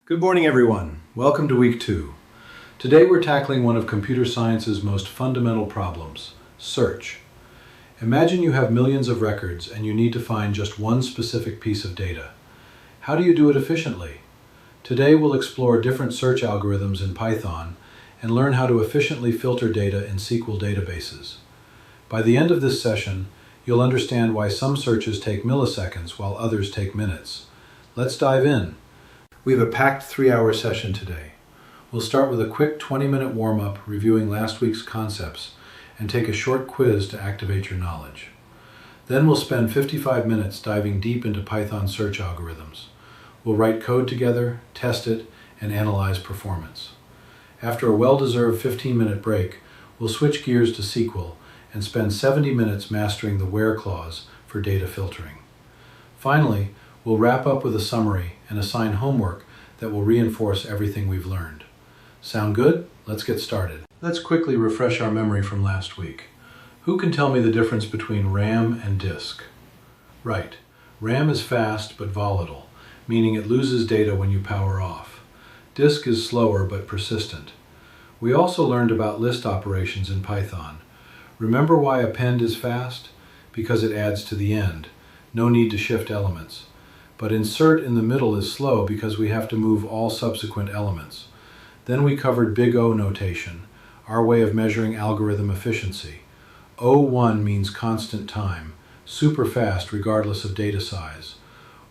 Good morning, everyone. Welcome to week 2. Today we're tackling one of computer science's most fundamental problems, search. Imagine you have millions of records and you need to find just one specific piece of data. How do you do it efficiently? Today we'll explore different search algorithms in Python and learn how to efficiently filter data in SQL databases. By the end of this session, you'll understand why some searches take milliseconds while others take minutes. Let's dive in. We have a packed 3-hour session today. We'll start with a quick 20-minute warm-up reviewing last week's concepts and take a short quiz to activate your knowledge. Then we'll spend 55 minutes diving deep into Python search algorithms. We'll write code together, test it, and analyze performance. After a well-deserved 15-minute break, we'll switch gears to SQL and spend 70 minutes mastering the WHERE clause for data filtering. Finally, we'll wrap up with a summary and assign homework that will reinforce everything we've learned. Sound good? Let's get started. Let's quickly refresh our memory from last week. Who can tell me the difference between RAM and disk? Right, RAM is fast but volatile, meaning it loses data when you power off. Disk is slower but persistent. We also learned about list operations in Python. Remember why append is fast? Because it adds to the end. No need to shift elements. But insert in the middle is slow because we have to move all subsequent elements. Then we covered big O notation, our way of measuring algorithm efficiency. O1 means constant time, super fast regardless of data size.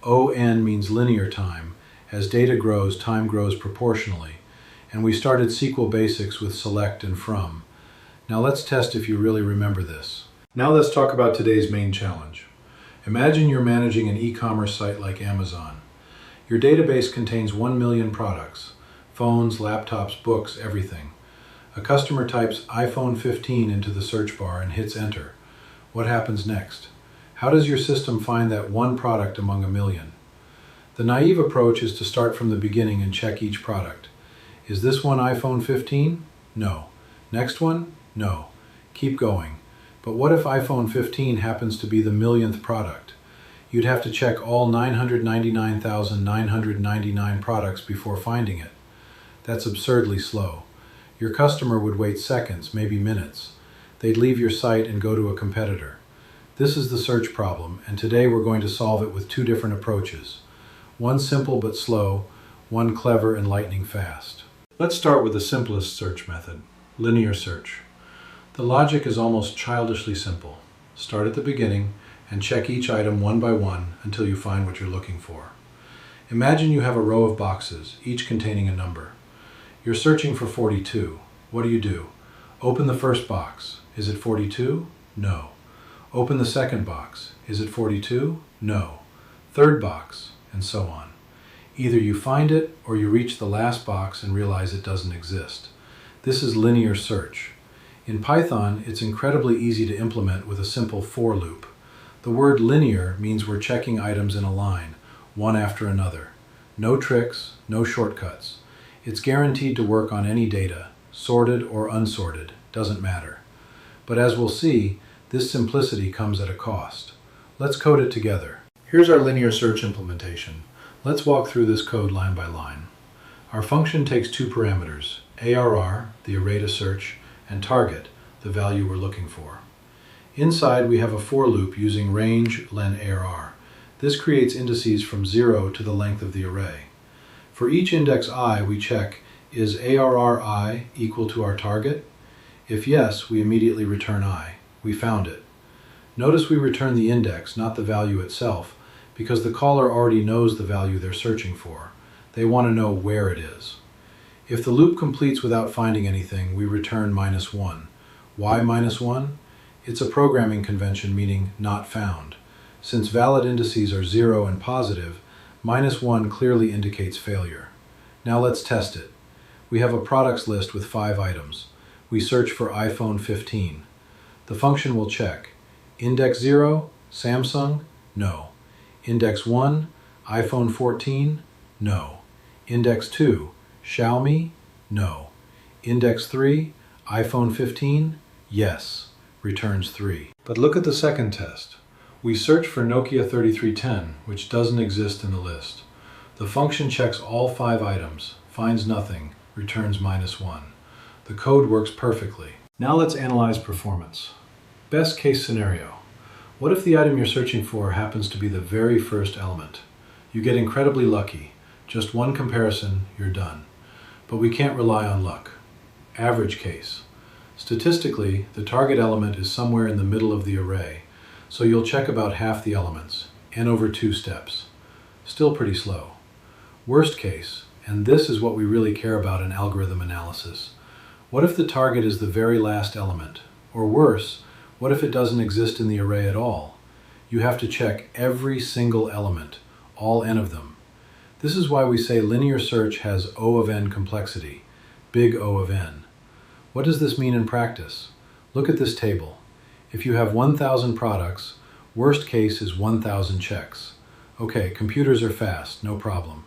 ON means linear time. As data grows, time grows proportionally. And we started SQL basics with select and from. Now let's test if you really remember this. Now let's talk about today's main challenge. Imagine you're managing an e-commerce site like Amazon. Your database contains 1 million products, phones, laptops, books, everything. A customer types iPhone 15 into the search bar and hits enter. What happens next? How does your system find that one product among a million? The naive approach is to start from the beginning and check each product. Is this one iPhone 15? No. Next one? No. Keep going. But what if iPhone 15 happens to be the millionth product? You'd have to check all 999,999 products before finding it. That's absurdly slow. Your customer would wait seconds, maybe minutes. They'd leave your site and go to a competitor. This is the search problem, and today we're going to solve it with 2 different approaches. One simple but slow, one clever and lightning fast. Let's start with the simplest search method, linear search. The logic is almost childishly simple. Start at the beginning and check each item one by one until you find what you're looking for. Imagine you have a row of boxes, each containing a number. You're searching for 42. What do? Open the first box. Is it 42? No. Open the second box. Is it 42? No. Third box, and so on. Either you find it or you reach the last box and realize it doesn't exist. This is linear search. In Python, it's incredibly easy to implement with a simple for loop. The word linear means we're checking items in a line, one after another. No tricks, no shortcuts. It's guaranteed to work on any data, sorted or unsorted, doesn't matter. But as we'll see, this simplicity comes at a cost. Let's code it together. Here's our linear search implementation. Let's walk through this code line by line. Our function takes 2 parameters, ARR, the array to search, and target, the value we're looking for. Inside we have a for loop using range len ARR. This creates indices from 0 to the length of the array. For each index I, we check, is ARR I equal to our target? If yes, we immediately return I. We found it. Notice we return the index, not the value itself, because the caller already knows the value they're searching for. They want to know where it is. If the loop completes without finding anything, we return -1. Why -1? It's a programming convention meaning not found. Since valid indices are 0 and positive, -1 clearly indicates failure. Now let's test it. We have a products list with 5 items. We search for iPhone 15. The function will check. Index 0, Samsung? No. Index 1, iPhone 14? No. Index 2, Xiaomi? No. Index 3, iPhone 15? Yes. Returns 3. But look at the second test. We search for Nokia 3310, which doesn't exist in the list. The function checks all 5 items, finds nothing, returns -1. The code works perfectly. Now let's analyze performance. Best case scenario. What if the item you're searching for happens to be the very first element? You get incredibly lucky. Just one comparison, you're done. But we can't rely on luck. Average case. Statistically, the target element is somewhere in the middle of the array, so you'll check about half the elements, n over 2 steps. Still pretty slow. Worst case, and this is what we really care about in algorithm analysis. What if the target is the very last element? Or worse, what if it doesn't exist in the array at all? You have to check every single element, all n of them. This is why we say linear search has O of n complexity, big O of n. What does this mean in practice? Look at this table. If you have 1,000 products, worst case is 1,000 checks. Okay, computers are fast, no problem.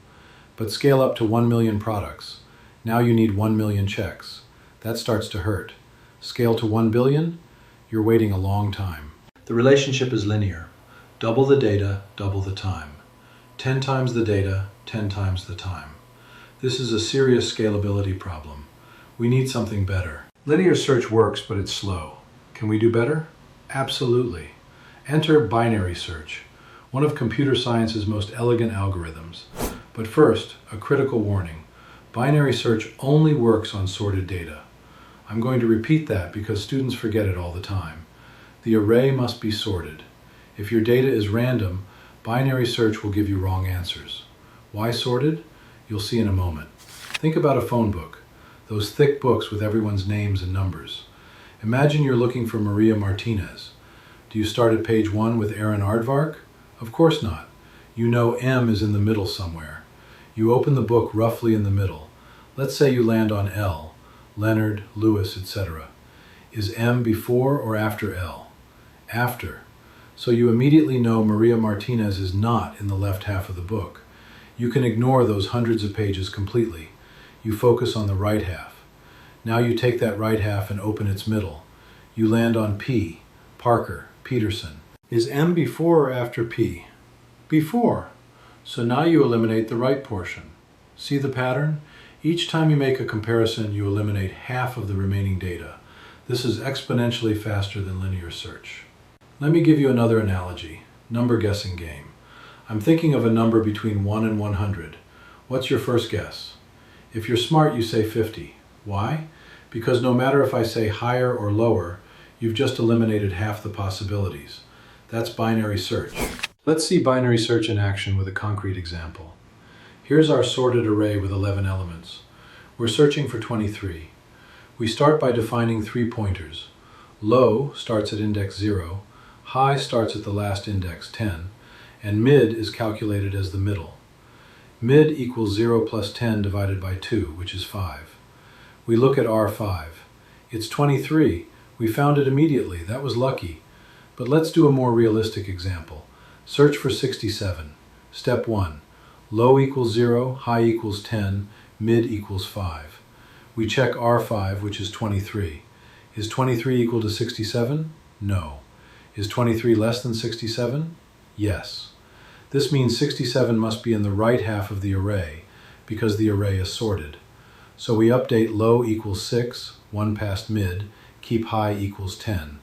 But scale up to 1 million products. Now you need 1 million checks. That starts to hurt. Scale to 1 billion, you're waiting a long time. The relationship is linear. Double the data, double the time. 10 times the data, 10 times the time. This is a serious scalability problem. We need something better. Linear search works, but it's slow. Can we do better? Absolutely. Enter binary search, one of computer science's most elegant algorithms. But first, a critical warning. Binary search only works on sorted data. I'm going to repeat that because students forget it all the time. The array must be sorted. If your data is random, binary search will give you wrong answers. Why sorted? You'll see in a moment. Think about a phone book. Those thick books with everyone's names and numbers. Imagine you're looking for Maria Martinez. Do you start at page 1 with Aaron Aardvark? Of course not. You know M is in the middle somewhere. You open the book roughly in the middle. Let's say you land on L, Leonard, Lewis, etc. Is M before or after L? After. So you immediately know Maria Martinez is not in the left half of the book. You can ignore those hundreds of pages completely. You focus on the right half. Now you take that right half and open its middle. You land on P, Parker, Peterson. Is M before or after P? Before. So now you eliminate the right portion. See the pattern? Each time you make a comparison, you eliminate half of the remaining data. This is exponentially faster than linear search. Let me give you another analogy, number guessing game. I'm thinking of a number between 1 and 100. What's your first guess? If you're smart, you say 50. Why? Because no matter if I say higher or lower, you've just eliminated half the possibilities. That's binary search. Let's see binary search in action with a concrete example. Here's our sorted array with 11 elements. We're searching for 23. We start by defining 3 pointers. Low starts at index 0, high starts at the last index 10, and mid is calculated as the middle. Mid equals 0 plus 10 divided by 2, which is 5. We look at R5. It's 23. We found it immediately. That was lucky. But let's do a more realistic example. Search for 67. Step 1. Low equals 0, high equals 10, mid equals 5. We check R5, which is 23. Is 23 equal to 67? No. Is 23 less than 67? Yes. This means 67 must be in the right half of the array, because the array is sorted. So we update low equals 6, 1 past mid, keep high equals 10.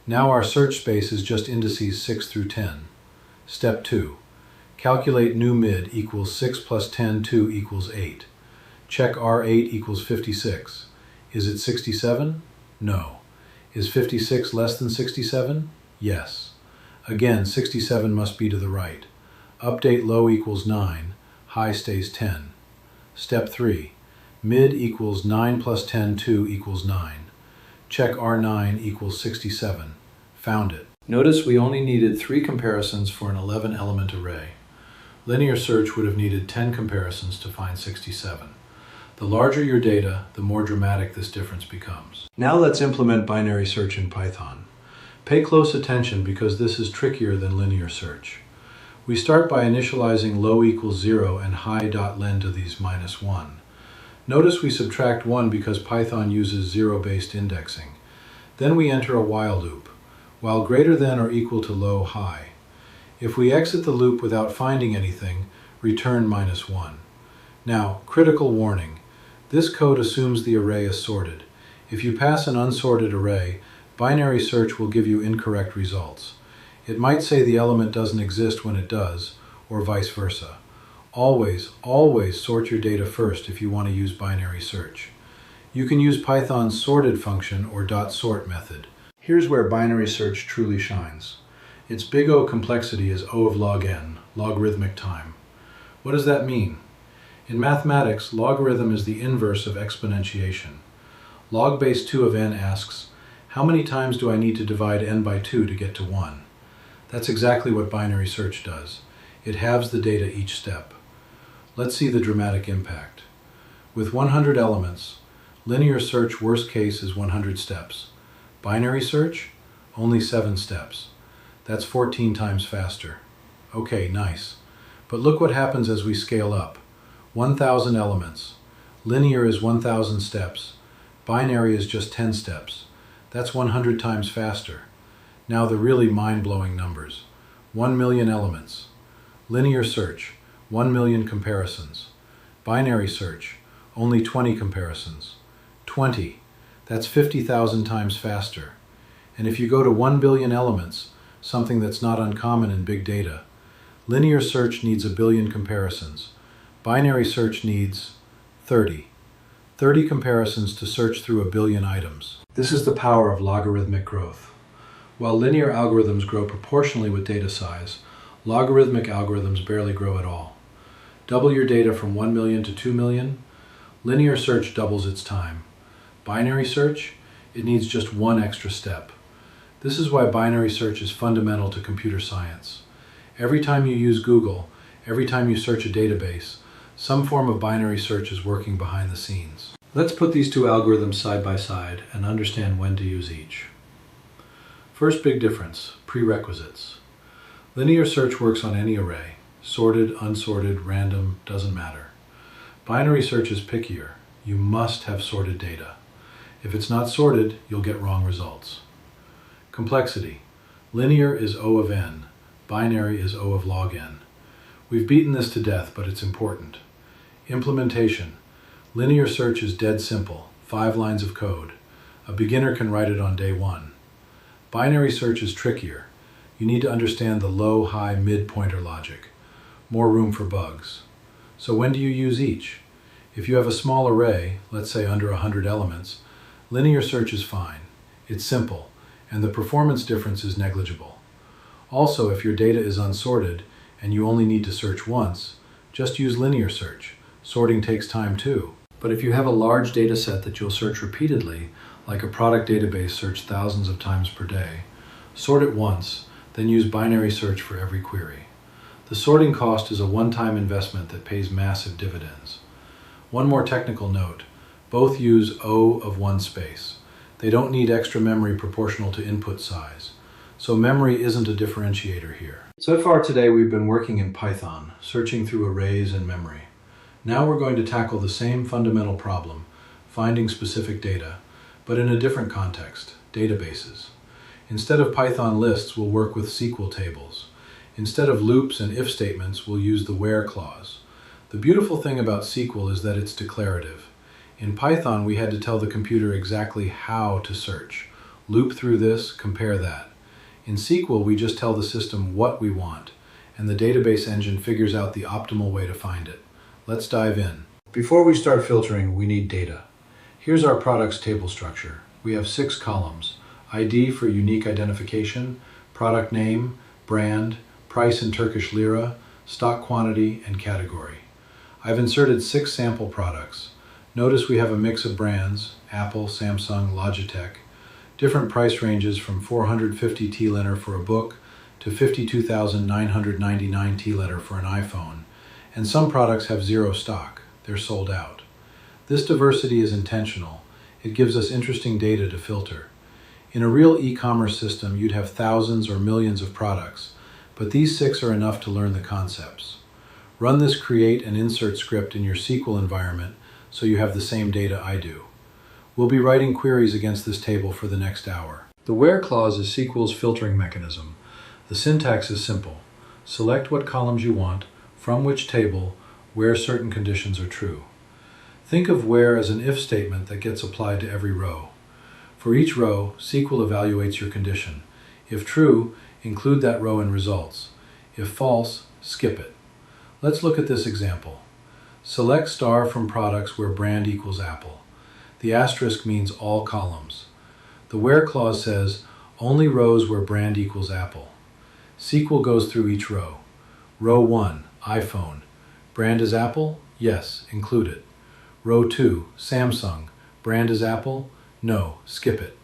Now our search space is just indices 6 through 10. Step 2. Calculate new mid equals 6 plus 10, 2 equals 8. Check R8 equals 56. Is it 67? No. Is 56 less than 67? Yes. Again, 67 must be to the right. Update low equals 9, high stays 10. Step 3. Mid equals 9 plus 10, 2 equals 9. Check R9 equals 67. Found it. Notice we only needed 3 comparisons for an 11-element array. Linear search would have needed 10 comparisons to find 67. The larger your data, the more dramatic this difference becomes. Now let's implement binary search in Python. Pay close attention because this is trickier than linear search. We start by initializing low equals 0 and high.len to these -1. Notice we subtract 1 because Python uses zero-based indexing. Then we enter a while loop, while greater than or equal to low high. If we exit the loop without finding anything, return -1. Now, critical warning. This code assumes the array is sorted. If you pass an unsorted array, binary search will give you incorrect results. It might say the element doesn't exist when it does, or vice versa. Always sort your data first if you want to use binary search. You can use Python's sorted function or .sort method. Here's where binary search truly shines. Its big O complexity is O of log n, logarithmic time. What does that mean? In mathematics, logarithm is the inverse of exponentiation. Log base 2 of n asks, how many times do I need to divide n by 2 to get to 1? That's exactly what binary search does. It halves the data each step. Let's see the dramatic impact. With 100 elements, linear search worst case is 100 steps. Binary search, only 7 steps. That's 14 times faster. Okay, nice. But look what happens as we scale up. 1,000 elements. Linear is 1,000 steps. Binary is just 10 steps. That's 100 times faster. Now the really mind-blowing numbers. 1 million elements. Linear search, 1 million comparisons. Binary search, only 20 comparisons. 20. That's 50,000 times faster. And if you go to 1 billion elements, something that's not uncommon in big data, linear search needs 1 billion comparisons. Binary search needs 30. 30 comparisons to search through 1 billion items. This is the power of logarithmic growth. While linear algorithms grow proportionally with data size, logarithmic algorithms barely grow at all. Double your data from 1 million to 2 million, linear search doubles its time. Binary search, it needs just one extra step. This is why binary search is fundamental to computer science. Every time you use Google, every time you search a database, some form of binary search is working behind the scenes. Let's put these two algorithms side by side and understand when to use each. First big difference, prerequisites. Linear search works on any array. Sorted, unsorted, random, doesn't matter. Binary search is pickier. You must have sorted data. If it's not sorted, you'll get wrong results. Complexity. Linear is O of n. Binary is O of log n. We've beaten this to death, but it's important. Implementation. Linear search is dead simple, 5 lines of code. A beginner can write it on day 1. Binary search is trickier. You need to understand the low, high, mid pointer logic. More room for bugs. So when do you use each? If you have a small array, let's say under 100 elements, linear search is fine. It's simple, and the performance difference is negligible. Also, if your data is unsorted and you only need to search once, just use linear search. Sorting takes time too. But if you have a large data set that you'll search repeatedly, like a product database searched thousands of times per day, sort it once, then use binary search for every query. The sorting cost is a one-time investment that pays massive dividends. One more technical note, both use O of 1 space. They don't need extra memory proportional to input size. So memory isn't a differentiator here. So far today we've been working in Python, searching through arrays and memory. Now we're going to tackle the same fundamental problem, finding specific data, but in a different context, databases. Instead of Python lists, we'll work with SQL tables. Instead of loops and if statements, we'll use the WHERE clause. The beautiful thing about SQL is that it's declarative. In Python, we had to tell the computer exactly how to search. Loop through this, compare that. In SQL, we just tell the system what we want, and the database engine figures out the optimal way to find it. Let's dive in. Before we start filtering, we need data. Here's our products table structure. We have 6 columns. ID for unique identification, product name, brand, price in Turkish lira, stock quantity, and category. I've inserted 6 sample products. Notice we have a mix of brands, Apple, Samsung, Logitech, different price ranges from 450 T-letter for a book to 52,999 T-letter for an iPhone, and some products have 0 stock. They're sold out. This diversity is intentional. It gives us interesting data to filter. In a real e-commerce system, you'd have thousands or millions of products, but these 6 are enough to learn the concepts. Run this create and insert script in your SQL environment so you have the same data I do. We'll be writing queries against this table for the next hour. The WHERE clause is SQL's filtering mechanism. The syntax is simple. Select what columns you want, from which table, where certain conditions are true. Think of where as an if statement that gets applied to every row. For each row, SQL evaluates your condition. If true, include that row in results. If false, skip it. Let's look at this example. Select star from products where brand equals Apple. The asterisk means all columns. The where clause says only rows where brand equals Apple. SQL goes through each row. Row 1, iPhone. Brand is Apple? Yes, include it. Row 2, Samsung. Brand is Apple? No, skip it.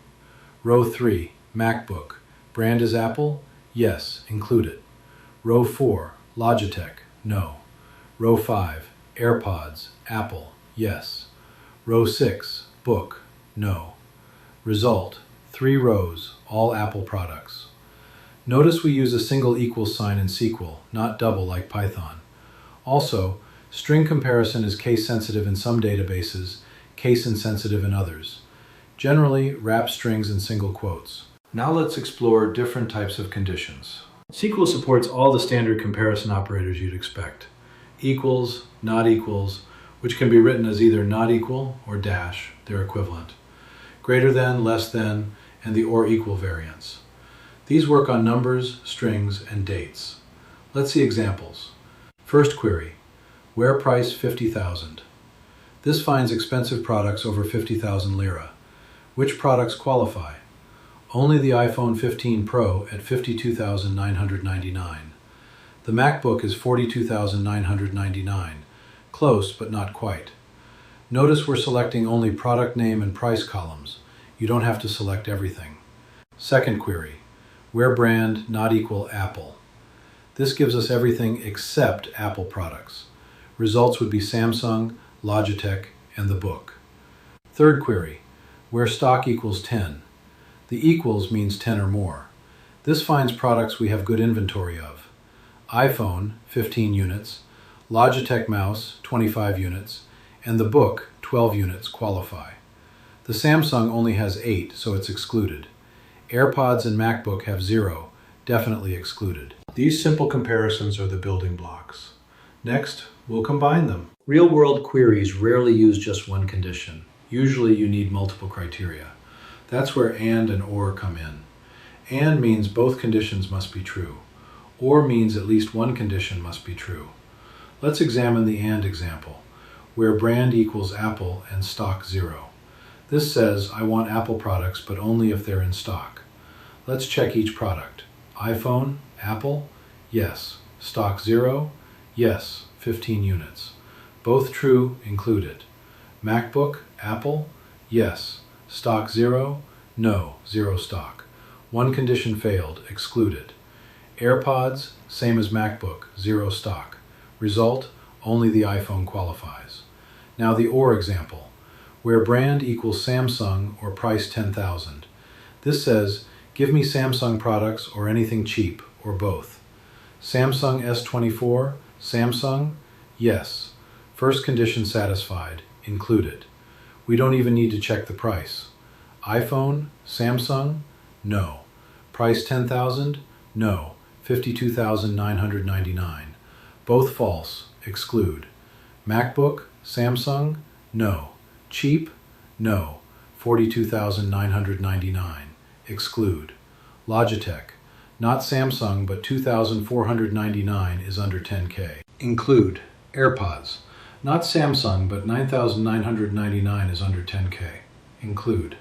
Row 3, MacBook. Brand is Apple? Yes, include it. Row 4, Logitech. No. Row 5, AirPods. Apple. Yes. Row 6, Book. No. Result, 3 rows, all Apple products. Notice we use a single equals sign in SQL, not double like Python. Also, string comparison is case-sensitive in some databases, case-insensitive in others. Generally, wrap strings in single quotes. Now let's explore different types of conditions. SQL supports all the standard comparison operators you'd expect. Equals, not equals, which can be written as either not equal or dash, their equivalent. Greater than, less than, and the or equal variants. These work on numbers, strings, and dates. Let's see examples. First query, where price 50,000? This finds expensive products over 50,000 lira. Which products qualify? Only the iPhone 15 Pro at 52,999. The MacBook is 42,999. Close, but not quite. Notice we're selecting only product name and price columns. You don't have to select everything. Second query, where brand not equal Apple? This gives us everything except Apple products. Results would be Samsung, Logitech, and the book. Third query, where stock equals 10. The equals means 10 or more. This finds products we have good inventory of. iPhone, 15 units, Logitech mouse, 25 units, and the book, 12 units, qualify. The Samsung only has 8, so it's excluded. AirPods and MacBook have 0, definitely excluded. These simple comparisons are the building blocks. Next, we'll combine them. Real-world queries rarely use just one condition. Usually you need multiple criteria. That's where and or come in. And means both conditions must be true. Or means at least one condition must be true. Let's examine the and example, where brand equals Apple and stock 0. This says I want Apple products, but only if they're in stock. Let's check each product. iPhone, Apple, yes. Stock 0, yes, 15 units. Both true, included. MacBook, Apple, yes. Stock 0, no, 0 stock. One condition failed, excluded. AirPods, same as MacBook, 0 stock. Result, only the iPhone qualifies. Now the or example, where brand equals Samsung or price 10,000. This says, give me Samsung products or anything cheap, or both. Samsung S24, Samsung, yes. First condition satisfied, included. We don't even need to check the price. iPhone, Samsung, no. Price 10,000, no. 52,999. Both false, exclude. MacBook, Samsung, no. Cheap, no. 42,999. Exclude. Logitech, not Samsung, but 2,499 is under 10K. Include. AirPods, not Samsung, but 9,999 is under 10K. Include.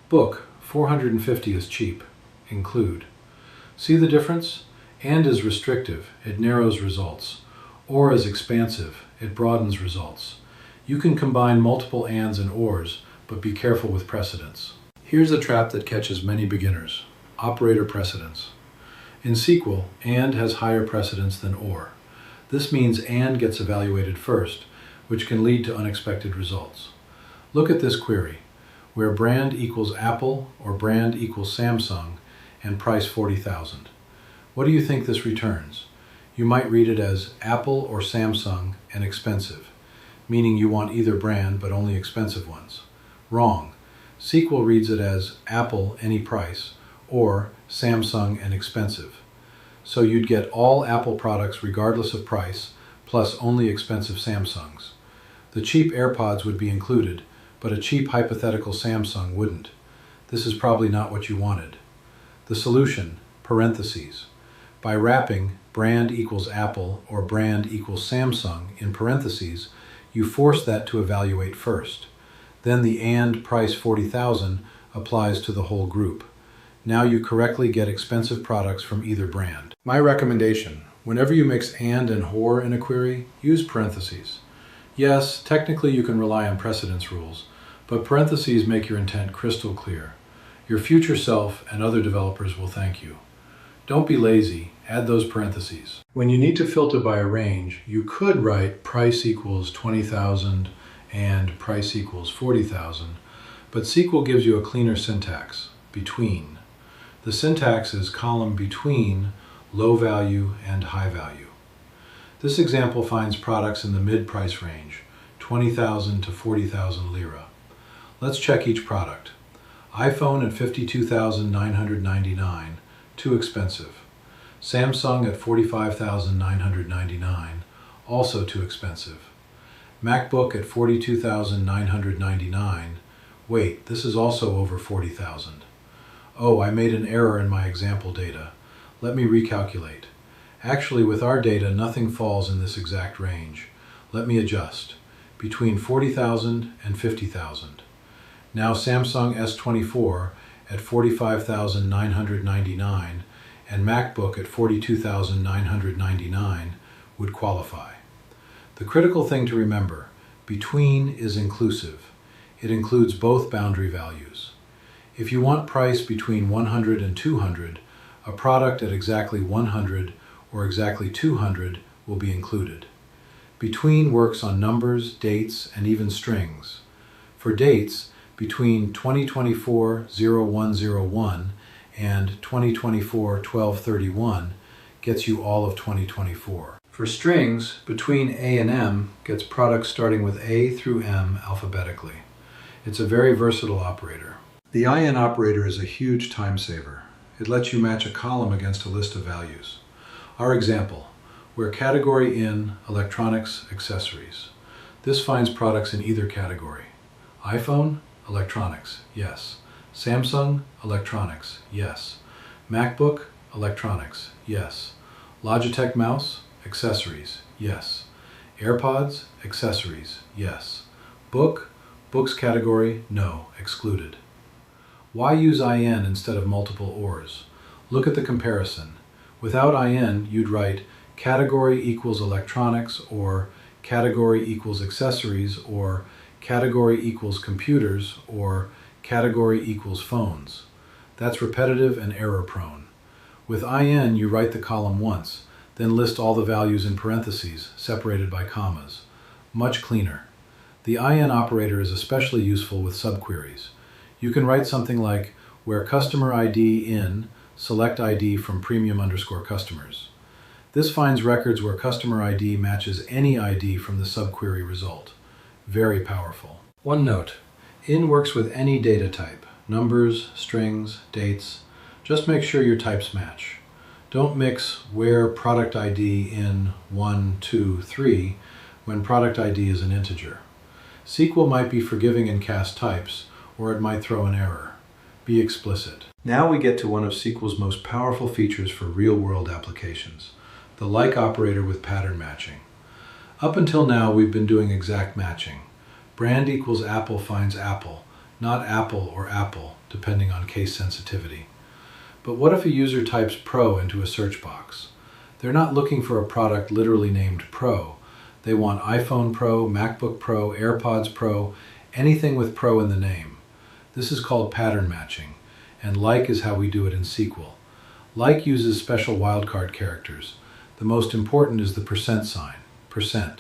Book, 450 is cheap. Include. See the difference? And is restrictive, it narrows results. Or is expansive, it broadens results. You can combine multiple ands and ors, but be careful with precedence. Here's a trap that catches many beginners. Operator precedence. In SQL, and has higher precedence than or. This means and gets evaluated first, which can lead to unexpected results. Look at this query, where brand equals Apple or brand equals Samsung and price 40,000. What do you think this returns? You might read it as Apple or Samsung and expensive, meaning you want either brand but only expensive ones. Wrong. SQL reads it as Apple any price or Samsung and expensive. So you'd get all Apple products regardless of price, plus only expensive Samsungs. The cheap AirPods would be included, but a cheap hypothetical Samsung wouldn't. This is probably not what you wanted. The solution, parentheses. By wrapping brand equals Apple or brand equals Samsung in parentheses, you force that to evaluate first. Then the and price 40,000 applies to the whole group. Now you correctly get expensive products from either brand. My recommendation, whenever you mix and or in a query, use parentheses. Yes, technically you can rely on precedence rules, but parentheses make your intent crystal clear. Your future self and other developers will thank you. Don't be lazy, add those parentheses. When you need to filter by a range, you could write price equals 20,000 and price equals 40,000, but SQL gives you a cleaner syntax, between. The syntax is column between low value and high value. This example finds products in the mid-price range, 20,000 to 40,000 lira. Let's check each product. iPhone at 52,999, too expensive. Samsung at 45,999, also too expensive. MacBook at 42,999. Wait, this is also over 40,000. Oh, I made an error in my example data. Let me recalculate. Actually, with our data, nothing falls in this exact range. Let me adjust. Between 40,000 and 50,000. Now Samsung S24 at 45,999 and MacBook at 42,999 would qualify. The critical thing to remember, between is inclusive. It includes both boundary values. If you want price between 100 and 200, a product at exactly 100 or exactly 200 will be included. Between works on numbers, dates, and even strings. For dates, between 2024-0101 and 2024-1231 gets you all of 2024. For strings, between A and M gets products starting with A through M alphabetically. It's a very versatile operator. The IN operator is a huge time saver. It lets you match a column against a list of values. Our example, where category in electronics accessories. This finds products in either category. iPhone, electronics, yes. Samsung, electronics, yes. MacBook, electronics, yes. Logitech mouse, accessories, yes. AirPods, accessories, yes. Book, books category, no, excluded. Why use IN instead of multiple ORs? Look at the comparison. Without IN, you'd write category equals electronics or category equals accessories or category equals computers or category equals phones. That's repetitive and error prone. With IN, you write the column once, then list all the values in parentheses, separated by commas. Much cleaner. The IN operator is especially useful with subqueries. You can write something like, where customer ID in, select ID from premium_customers. This finds records where customer ID matches any ID from the subquery result. Very powerful. One note, in works with any data type, numbers, strings, dates. Just make sure your types match. Don't mix where product ID in 1, 2, 3 when product ID is an integer. SQL might be forgiving in cast types, or it might throw an error. Be explicit. Now we get to one of SQL's most powerful features for real-world applications, the like operator with pattern matching. Up until now, we've been doing exact matching. Brand equals Apple finds Apple, not Apple or Apple, depending on case sensitivity. But what if a user types Pro into a search box? They're not looking for a product literally named Pro. They want iPhone Pro, MacBook Pro, AirPods Pro, anything with Pro in the name. This is called pattern matching, and like is how we do it in SQL. Like uses special wildcard characters. The most important is the %sign, %.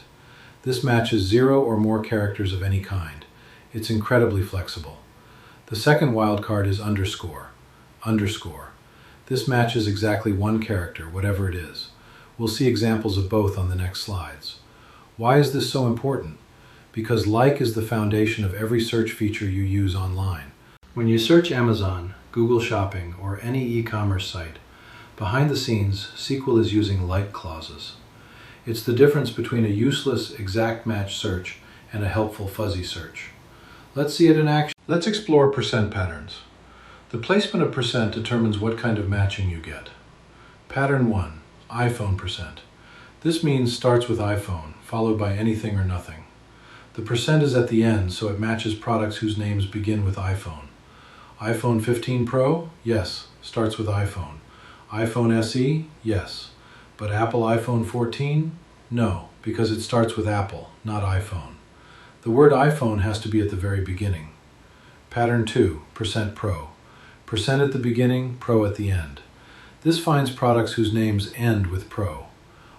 This matches 0 or more characters of any kind. It's incredibly flexible. The second wildcard is underscore. This matches exactly one character, whatever it is. We'll see examples of both on the next slides. Why is this so important? Because like is the foundation of every search feature you use online. When you search Amazon, Google Shopping, or any e-commerce site, behind the scenes, SQL is using like clauses. It's the difference between a useless exact match search and a helpful fuzzy search. Let's see it in action. Let's explore percent patterns. The placement of percent determines what kind of matching you get. Pattern 1, iPhone percent. This means starts with iPhone, followed by anything or nothing. The percent is at the end, so it matches products whose names begin with iPhone. iPhone 15 Pro? Yes, starts with iPhone. iPhone SE? Yes. But Apple iPhone 14? No, because it starts with Apple, not iPhone. The word iPhone has to be at the very beginning. Pattern 2, percent Pro. Percent at the beginning, Pro at the end. This finds products whose names end with Pro.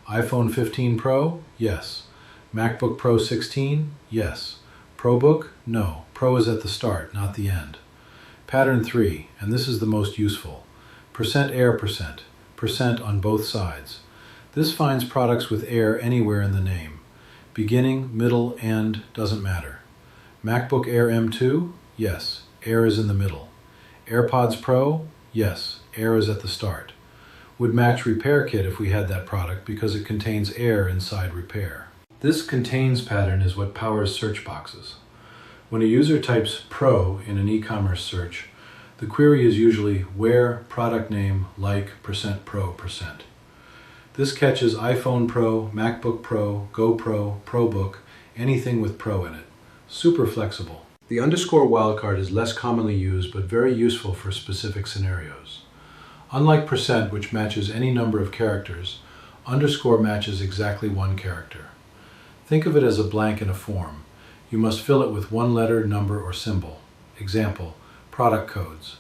iPhone 15 Pro? Yes. MacBook Pro 16? Yes. ProBook? No. Pro is at the start, not the end. Pattern 3, and this is the most useful. Percent air percent. Percent on both sides. This finds products with air anywhere in the name. Beginning, middle, end, doesn't matter. MacBook Air M2? Yes. Air is in the middle. AirPods Pro? Yes. Air is at the start. Would match Repair Kit if we had that product because it contains air inside repair. This contains pattern is what powers search boxes. When a user types Pro in an e-commerce search, the query is usually where, product name, like, percent Pro, percent. This catches iPhone Pro, MacBook Pro, GoPro, ProBook, anything with Pro in it. Super flexible. The underscore wildcard is less commonly used but very useful for specific scenarios. Unlike percent, which matches any number of characters, underscore matches exactly one character. Think of it as a blank in a form. You must fill it with one letter, number, or symbol. Example, product codes.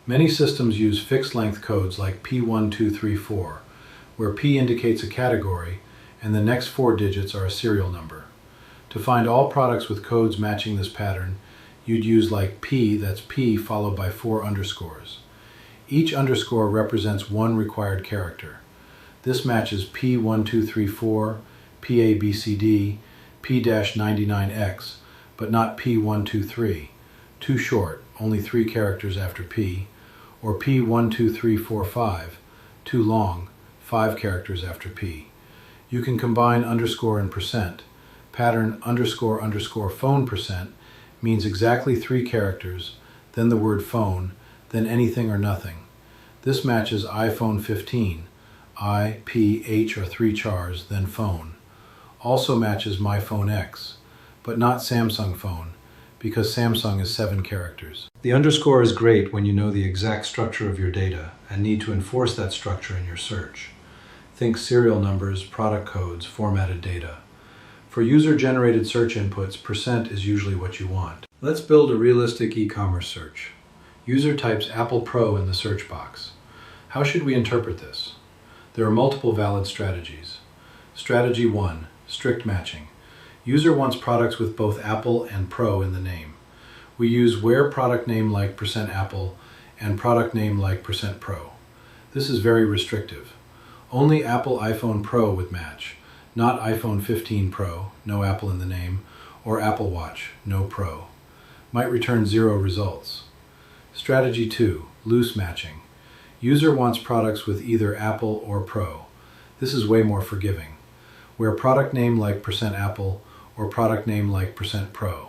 Many systems use fixed length codes like P1234, where P indicates a category and the next 4 digits are a serial number. To find all products with codes matching this pattern, you'd use like P, that's P followed by 4 underscores. Each underscore represents one required character. This matches P1234, PABCD, P-99X, but not P123, too short, only 3 characters after P, or P12345, too long, 5 characters after P. You can combine underscore and percent. Pattern underscore underscore phone percent means exactly 3 characters, then the word phone, then anything or nothing. This matches iPhone 15, I, P, H are 3 chars, then phone. Also matches my phone X, but not Samsung phone, because Samsung is 7 characters. The underscore is great when you know the exact structure of your data and need to enforce that structure in your search. Think serial numbers, product codes, formatted data. For user-generated search inputs, percent is usually what you want. Let's build a realistic e-commerce search. User types Apple Pro in the search box. How should we interpret this? There are multiple valid strategies. Strategy 1, strict matching. User wants products with both Apple and Pro in the name. We use where product name like percent Apple and product name like percent Pro. This is very restrictive. Only Apple iPhone Pro would match, not iPhone 15 Pro, no Apple in the name, or Apple Watch, no Pro. Might return 0 results. Strategy 2, loose matching. User wants products with either Apple or Pro. This is way more forgiving. Where product name like percent Apple or product name like percent Pro.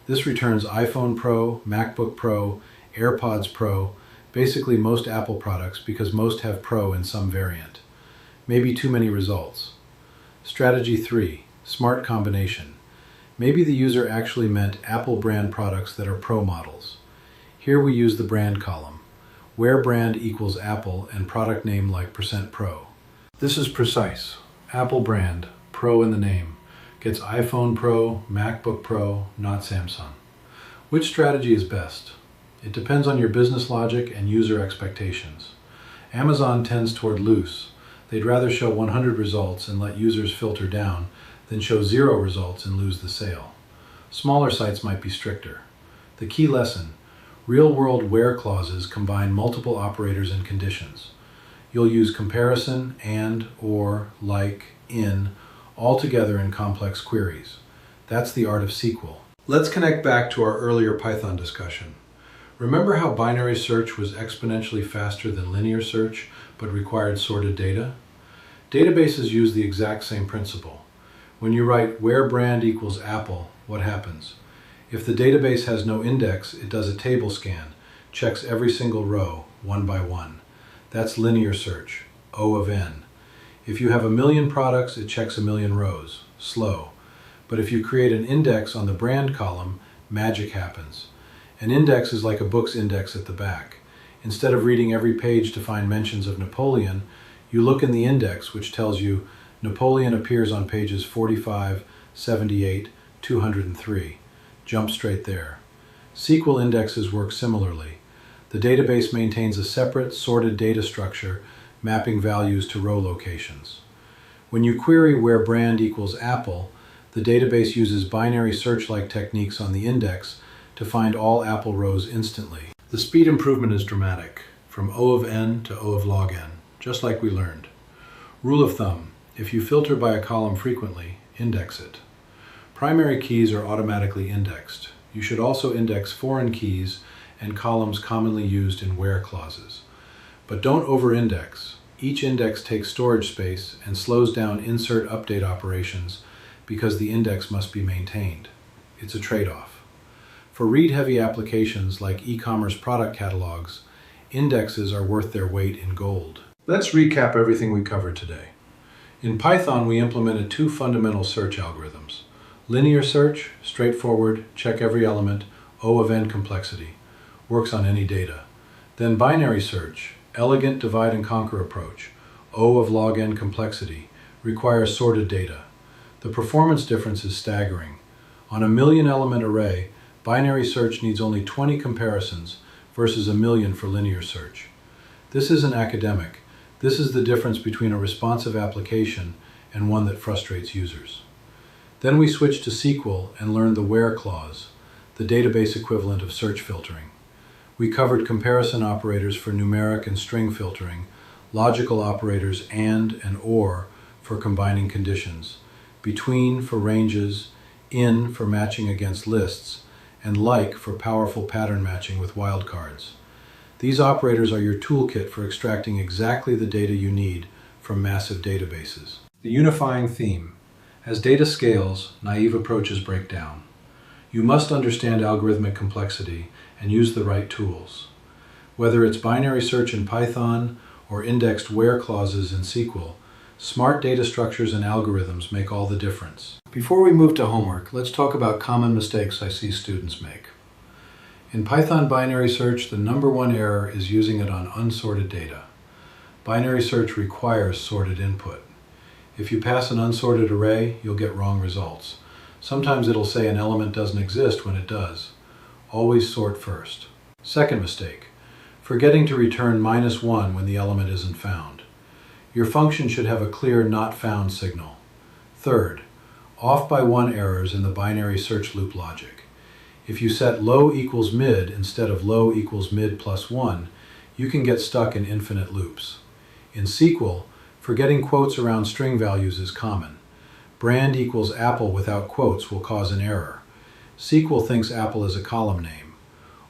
This returns iPhone Pro, MacBook Pro, AirPods Pro, basically most Apple products because most have Pro in some variant. Maybe too many results. Strategy 3, smart combination. Maybe the user actually meant Apple brand products that are Pro models. Here we use the brand column, where brand equals Apple and product name like percent Pro. This is precise. Apple brand, Pro in the name, gets iPhone Pro, MacBook Pro, not Samsung. Which strategy is best? It depends on your business logic and user expectations. Amazon tends toward loose. They'd rather show 100 results and let users filter down than show 0 results and lose the sale. Smaller sites might be stricter. The key lesson, real-world where clauses combine multiple operators and conditions. You'll use comparison, and, or, like, in, all together in complex queries. That's the art of SQL. Let's connect back to our earlier Python discussion. Remember how binary search was exponentially faster than linear search, but required sorted data? Databases use the exact same principle. When you write where brand equals Apple, what happens? If the database has no index, it does a table scan, checks every single row, one by one. That's linear search, O of n. If you have 1,000,000 products, it checks 1,000,000 rows, slow. But if you create an index on the brand column, magic happens. An index is like a book's index at the back. Instead of reading every page to find mentions of Napoleon, you look in the index, which tells you Napoleon appears on pages 45, 78, 203. Jump straight there. SQL indexes work similarly. The database maintains a separate, sorted data structure mapping values to row locations. When you query where brand equals Apple, the database uses binary search-like techniques on the index to find all Apple rows instantly. The speed improvement is dramatic, from O of n to O of log n, just like we learned. Rule of thumb, if you filter by a column frequently, index it. Primary keys are automatically indexed. You should also index foreign keys and columns commonly used in where clauses. But don't over-index. Each index takes storage space and slows down insert-update operations because the index must be maintained. It's a trade-off. For read-heavy applications like e-commerce product catalogs, indexes are worth their weight in gold. Let's recap everything we covered today. In Python, we implemented 2 fundamental search algorithms. Linear search, straightforward, check every element, O of n complexity. Works on any data. Then binary search, elegant divide and conquer approach, O of log n complexity, requires sorted data. The performance difference is staggering. On a 1,000,000 element array, binary search needs only 20 comparisons versus 1,000,000 for linear search. This isn't academic. This is the difference between a responsive application and one that frustrates users. Then we switched to SQL and learned the WHERE clause, the database equivalent of search filtering. We covered comparison operators for numeric and string filtering, logical operators and OR for combining conditions, between for ranges, in for matching against lists, and like for powerful pattern matching with wildcards. These operators are your toolkit for extracting exactly the data you need from massive databases. The unifying theme. As data scales, naive approaches break down. You must understand algorithmic complexity and use the right tools. Whether it's binary search in Python or indexed where clauses in SQL, smart data structures and algorithms make all the difference. Before we move to homework, let's talk about common mistakes I see students make. In Python binary search, the #1 error is using it on unsorted data. Binary search requires sorted input. If you pass an unsorted array, you'll get wrong results. Sometimes it'll say an element doesn't exist when it does. Always sort first. Second mistake, forgetting to return -1 when the element isn't found. Your function should have a clear not found signal. Third, off by 1 errors in the binary search loop logic. If you set low equals mid instead of low equals mid plus 1, you can get stuck in infinite loops. In SQL, forgetting quotes around string values is common. Brand equals Apple without quotes will cause an error. SQL thinks Apple is a column name.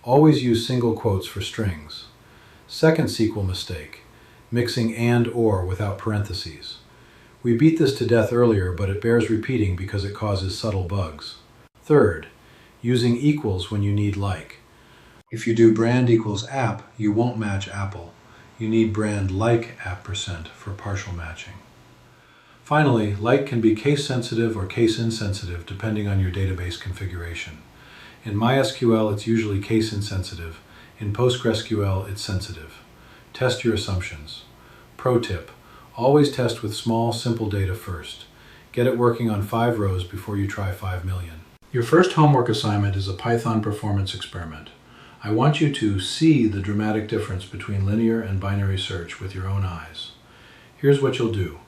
Always use single quotes for strings. Second SQL mistake, mixing and or without parentheses. We beat this to death earlier, but it bears repeating because it causes subtle bugs. Third, using equals when you need like. If you do brand equals app, you won't match Apple. You need brand like app% for partial matching. Finally, like can be case sensitive or case insensitive depending on your database configuration. In MySQL, it's usually case insensitive. In PostgreSQL, it's sensitive. Test your assumptions. Pro tip, always test with small, simple data first. Get it working on 5 rows before you try 5,000,000. Your first homework assignment is a Python performance experiment. I want you to see the dramatic difference between linear and binary search with your own eyes. Here's what you'll do.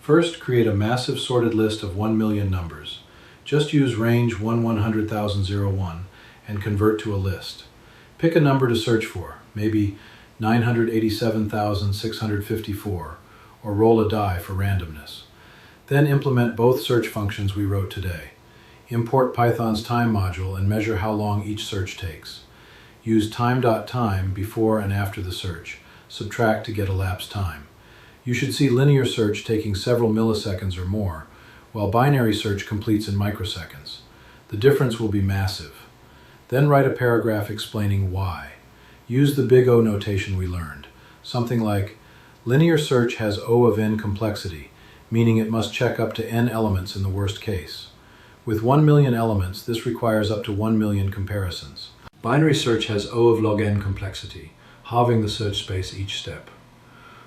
First, create a massive sorted list of 1,000,000 numbers. Just use range 1/100,001 and convert to a list. Pick a number to search for, maybe 987,654, or roll a die for randomness. Then implement both search functions we wrote today. Import Python's time module and measure how long each search takes. Use time.time before and after the search. Subtract to get elapsed time. You should see linear search taking several milliseconds or more, while binary search completes in microseconds. The difference will be massive. Then write a paragraph explaining why. Use the big O notation we learned. Something like, linear search has O of n complexity, meaning it must check up to n elements in the worst case. With 1 million elements, this requires up to 1 million comparisons. Binary search has O of log n complexity, halving the search space each step.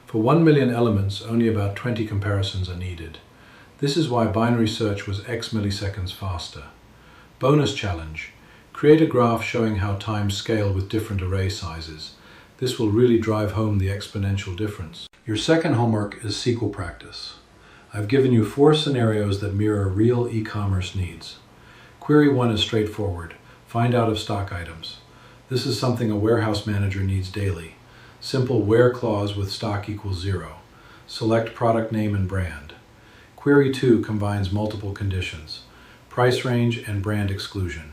For 1 million elements, only about 20 comparisons are needed. This is why binary search was X milliseconds faster. Bonus challenge. Create a graph showing how times scale with different array sizes. This will really drive home the exponential difference. Your second homework is SQL practice. I've given you 4 scenarios that mirror real e-commerce needs. Query 1 is straightforward. Find out of stock items. This is something a warehouse manager needs daily. Simple where clause with stock equals 0. Select product name and brand. Query 2 combines multiple conditions. Price range and brand exclusion.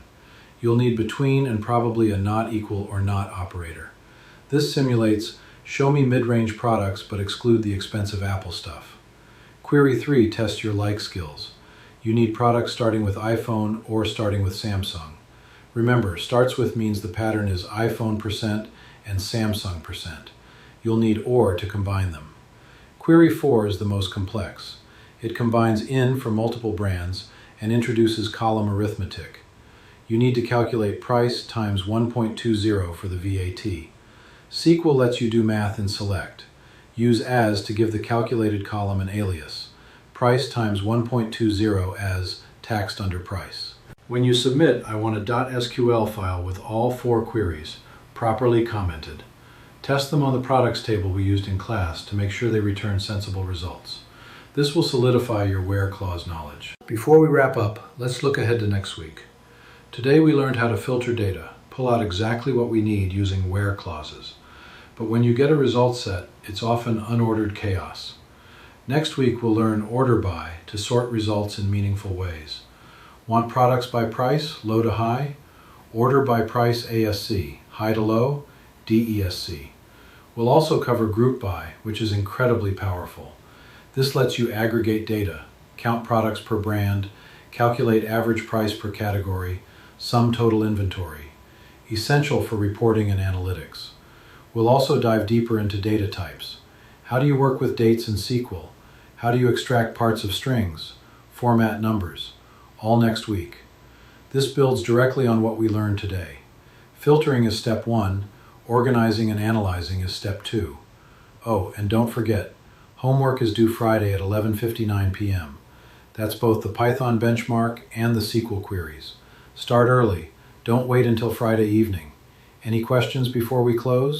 You'll need between and probably a not equal or not operator. This simulates show me mid-range products but exclude the expensive Apple stuff. Query 3 tests your like skills. You need products starting with iPhone or starting with Samsung. Remember, starts with means the pattern is iPhone % and Samsung %. You'll need or to combine them. Query 4 is the most complex. It combines in for multiple brands and introduces column arithmetic. You need to calculate price times 1.20 for the VAT. SQL lets you do math in select. Use as to give the calculated column an alias. Price times 1.20 as taxed under price. When you submit, I want a .SQL file with all 4 queries, properly commented. Test them on the products table we used in class to make sure they return sensible results. This will solidify your where clause knowledge. Before we wrap up, let's look ahead to next week. Today we learned how to filter data, pull out exactly what we need using where clauses. But when you get a result set, it's often unordered chaos. Next week we'll learn order by to sort results in meaningful ways. Want products by price, low to high? Order by price ASC, high to low, DESC. We'll also cover group by, which is incredibly powerful. This lets you aggregate data, count products per brand, calculate average price per category, sum total inventory. Essential for reporting and analytics. We'll also dive deeper into data types. How do you work with dates in SQL? How do you extract parts of strings? Format numbers? All next week. This builds directly on what we learned today. Filtering is step 1, organizing and analyzing is step 2. Oh, and don't forget, homework is due Friday at 11:59 p.m. That's both the Python benchmark and the SQL queries. Start early. Don't wait until Friday evening. Any questions before we close?